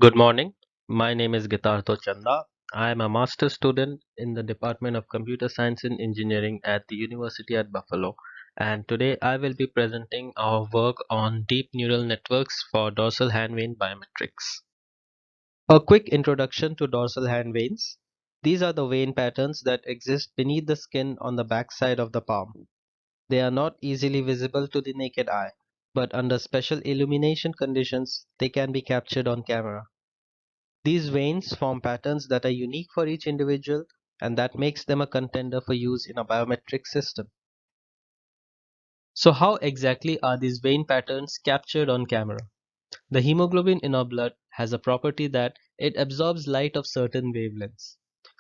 Good morning. My name is Gitartho Chanda. I am a master's student in the Department of Computer Science and Engineering at the University at Buffalo. And today I will be presenting our work on deep neural networks for dorsal hand vein biometrics. A quick introduction to dorsal hand veins. These are the vein patterns that exist beneath the skin on the backside of the palm. They are not easily visible to the naked eye, but under special illumination conditions, they can be captured on camera. These veins form patterns that are unique for each individual and that makes them a contender for use in a biometric system. So how exactly are these vein patterns captured on camera? The hemoglobin in our blood has a property that it absorbs light of certain wavelengths.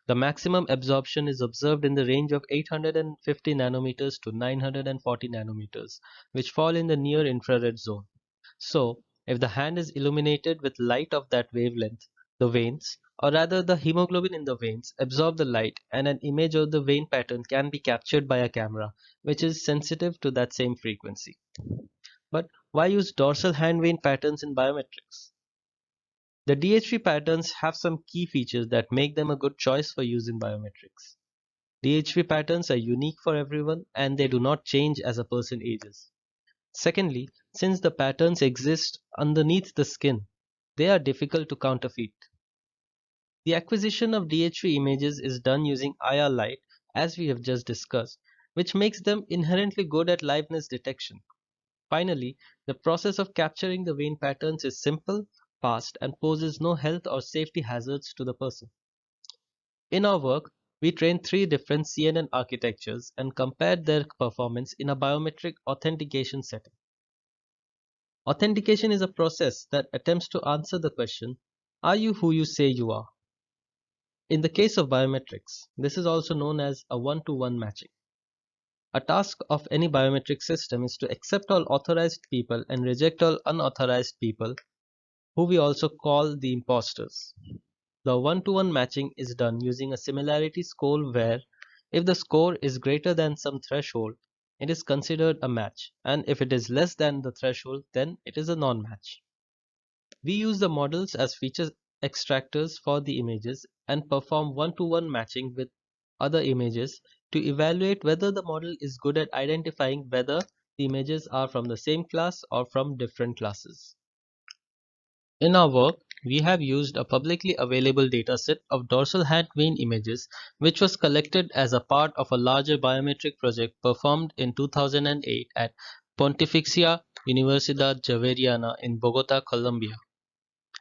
The maximum absorption is observed in the range of 850 nanometers to 940 nanometers, which fall in the near infrared zone. So, if the hand is illuminated with light of that wavelength, the veins, or rather the hemoglobin in the veins, absorb the light and an image of the vein pattern can be captured by a camera, which is sensitive to that same frequency. But why use dorsal hand vein patterns in biometrics? The DHV patterns have some key features that make them a good choice for use in biometrics. DHV patterns are unique for everyone and they do not change as a person ages. Secondly, since the patterns exist underneath the skin, they are difficult to counterfeit. The acquisition of DHV images is done using IR light, as we have just discussed, which makes them inherently good at liveness detection. Finally, the process of capturing the vein patterns is simple, fast, and poses no health or safety hazards to the person. In our work, we trained three different CNN architectures and compared their performance in a biometric authentication setting. Authentication is a process that attempts to answer the question, are you who you say you are? In the case of biometrics, this is also known as a one-to-one matching. A task of any biometric system is to accept all authorized people and reject all unauthorized people, who we also call the imposters. The one-to-one matching is done using a similarity score where, if the score is greater than some threshold, it is considered a match, and if it is less than the threshold, then it is a non-match. We use the models as feature extractors for the images and perform one-to-one matching with other images to evaluate whether the model is good at identifying whether the images are from the same class or from different classes. In our work, we have used a publicly available dataset of dorsal hand vein images which was collected as a part of a larger biometric project performed in 2008 at Pontificia Universidad Javeriana in Bogota, Colombia.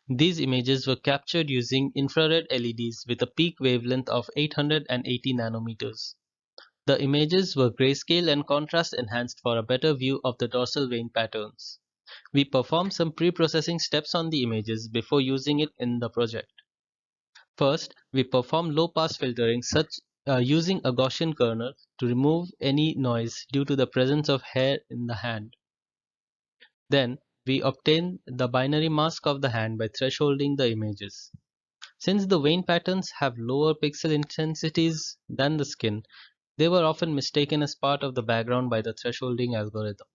These images were captured using infrared LEDs with a peak wavelength of 880 nanometers. The images were grayscale and contrast enhanced for a better view of the dorsal vein patterns. We performed some pre-processing steps on the images before using it in the project. First, we performed low-pass filtering using a Gaussian kernel to remove any noise due to the presence of hair in the hand. Then, we obtained the binary mask of the hand by thresholding the images. Since the vein patterns have lower pixel intensities than the skin, they were often mistaken as part of the background by the thresholding algorithm.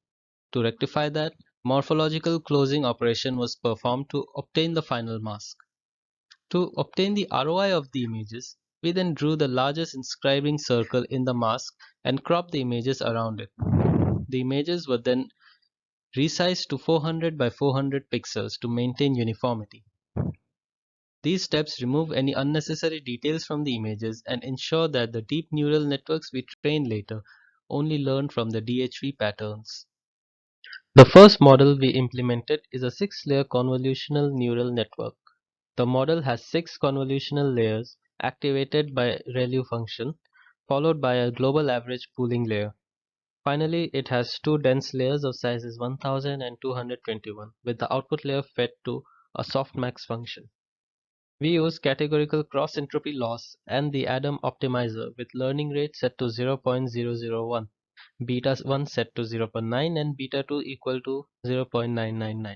To rectify that, morphological closing operation was performed to obtain the final mask. To obtain the ROI of the images, we then drew the largest inscribing circle in the mask and cropped the images around it. The images were then resized to 400 by 400 pixels to maintain uniformity. These steps remove any unnecessary details from the images and ensure that the deep neural networks we train later only learn from the DHV patterns. The first model we implemented is a 6-layer convolutional neural network. The model has 6 convolutional layers activated by ReLU function, followed by a global average pooling layer. Finally, it has 2 dense layers of sizes 1000 and 221, with the output layer fed to a softmax function. We use categorical cross-entropy loss and the Adam optimizer with learning rate set to 0.001, beta 1 set to 0.9 and beta 2 equal to 0.999.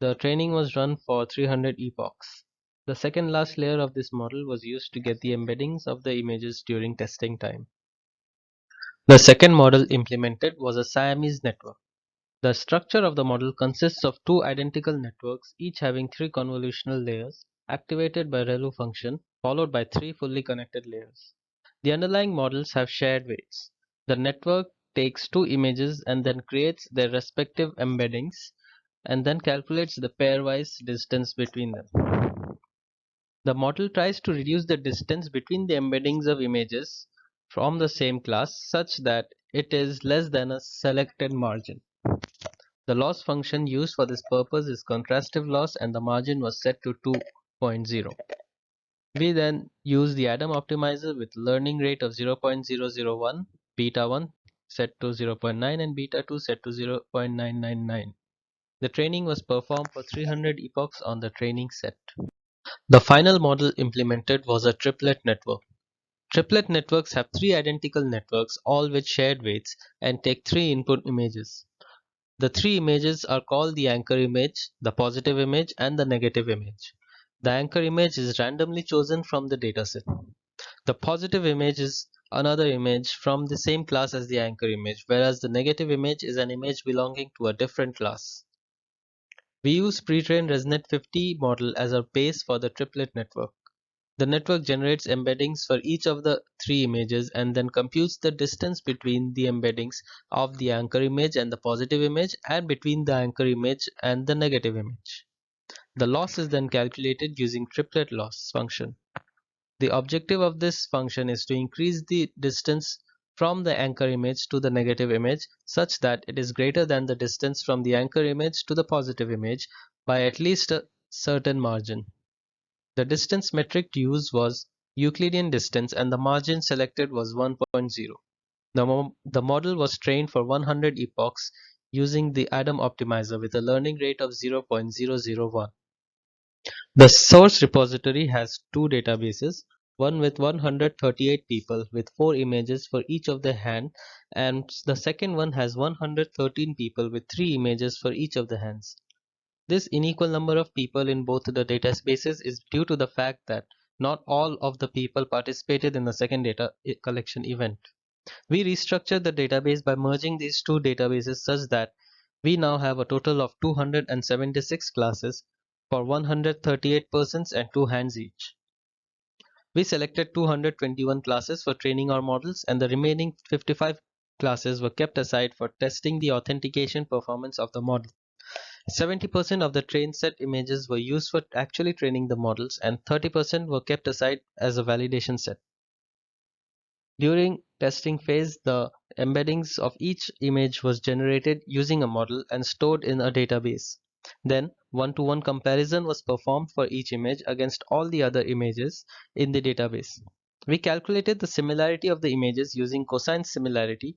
The training was run for 300 epochs. The second last layer of this model was used to get the embeddings of the images during testing time. The second model implemented was a Siamese network. The structure of the model consists of two identical networks, each having three convolutional layers, activated by ReLU function, followed by three fully connected layers. The underlying models have shared weights. The network takes two images and then creates their respective embeddings and then calculates the pairwise distance between them. The model tries to reduce the distance between the embeddings of images from the same class such that it is less than a selected margin. The loss function used for this purpose is contrastive loss and the margin was set to 2.0. We then use the Adam optimizer with learning rate of 0.001, beta 1 set to 0.9 and beta 2 set to 0.999. The training was performed for 300 epochs on the training set. The final model implemented was a triplet network. Triplet networks have three identical networks, all with shared weights, and take three input images. The three images are called the anchor image, the positive image, and the negative image. The anchor image is randomly chosen from the dataset. The positive image is another image from the same class as the anchor image, whereas the negative image is an image belonging to a different class. We use pre-trained ResNet 50 model as our base for the triplet network. The network generates embeddings for each of the three images and then computes the distance between the embeddings of the anchor image and the positive image and between the anchor image and the negative image. The loss is then calculated using triplet loss function. The objective of this function is to increase the distance from the anchor image to the negative image such that it is greater than the distance from the anchor image to the positive image by at least a certain margin. The distance metric used was Euclidean distance and the margin selected was 1.0. The model was trained for 100 epochs using the Adam optimizer with a learning rate of 0.001. The source repository has two databases, one with 138 people with 4 images for each of the hand, and the second one has 113 people with 3 images for each of the hands. This unequal number of people in both the databases is due to the fact that not all of the people participated in the second data collection event. We restructured the database by merging these two databases such that we now have a total of 276 classes for 138 persons and 2 hands each. We selected 221 classes for training our models and the remaining 55 classes were kept aside for testing the authentication performance of the model. 70% of the train set images were used for actually training the models and 30% were kept aside as a validation set. During testing phase, the embeddings of each image was generated using a model and stored in a database. Then, one-to-one comparison was performed for each image against all the other images in the database. We calculated the similarity of the images using cosine similarity,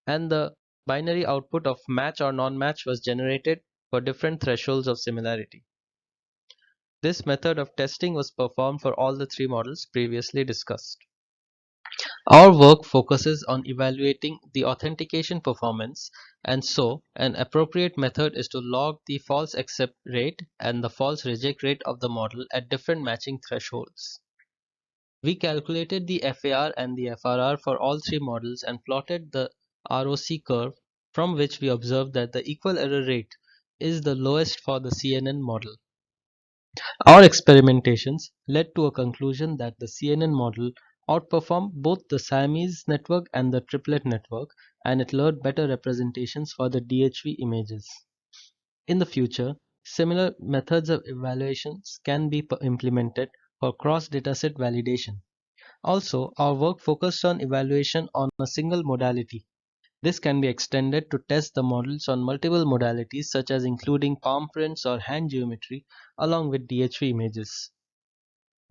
and the binary output of match or non-match was generated for different thresholds of similarity. This method of testing was performed for all the three models previously discussed. Our work focuses on evaluating the authentication performance, and so an appropriate method is to log the false accept rate and the false reject rate of the model at different matching thresholds. We calculated the FAR and the FRR for all three models and plotted the ROC curve from which we observed that the equal error rate is the lowest for the CNN model. Our experimentations led to a conclusion that the CNN model outperformed both the Siamese network and the triplet network, and it learned better representations for the DHV images. In the future, similar methods of evaluations can be implemented for cross-dataset validation. Also, our work focused on evaluation on a single modality. This can be extended to test the models on multiple modalities such as including palm prints or hand geometry along with DHV images.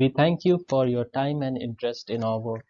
We thank you for your time and interest in our work.